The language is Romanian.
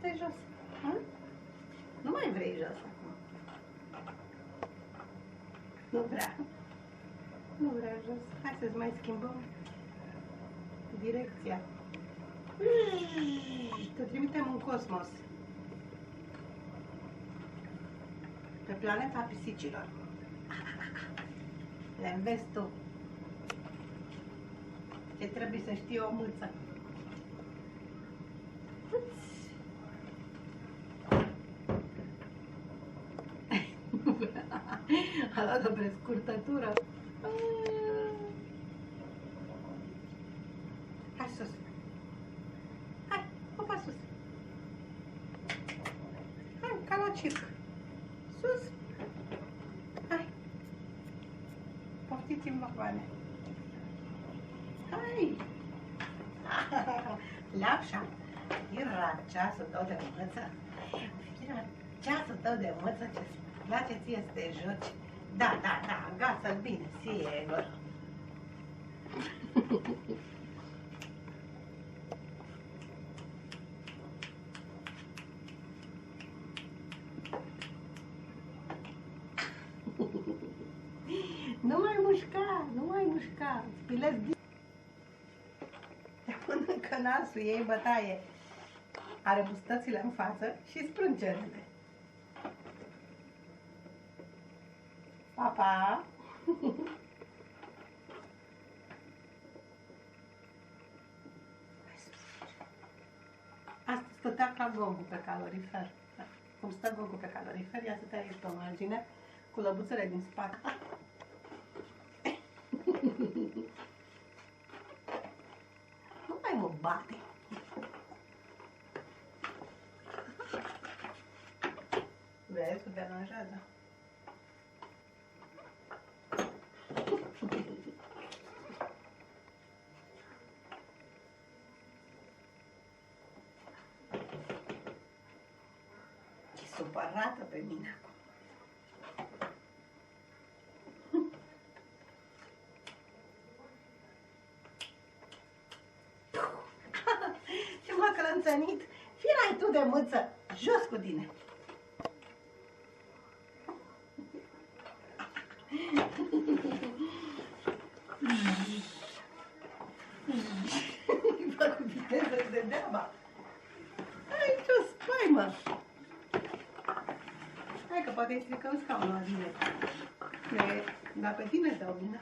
Du-te jos. Nu mai vrei jos acum. Nu vrea. Nu vrea jos. Hai să-ți mai schimbăm direcția. Te trimitem în cosmos. Pe planeta pisicilor. Le înveți tu. Ce trebuie să știe o mâță. A luat-o pe scurtătură. Hai sus. Hai, opa sus. Hai, ca la circ. Sus. Hai. Poftiți-mi vagoane. Hai. Lapșa. Era ceasul tău de mâță. Era ceasul tău de mâță ce-ți place ție să te joci. Da, da, da, gata, bine, sigur. Nu mai mușca, nu mai mușca, spilezi din... Te pun încă nasul, iei bătaie. Are bustățile în față și sprâncenele. Pa, Asta stătea ca gongul pe calorifer. Cum stă gongul pe calorifer, ia stătea aici pe margine, cu lăbuțele din spate. Nu mai mă bate. Vezi, o deranjează. E supărată pe mine acum. Ce m-a clănțănit? Fii tu de mâță, jos cu tine! Bă, cu viteză de deaba! Ai ce-o spaimă! Hai că poate îi stricăm scaunul la bine. Dar pe tine dau bine.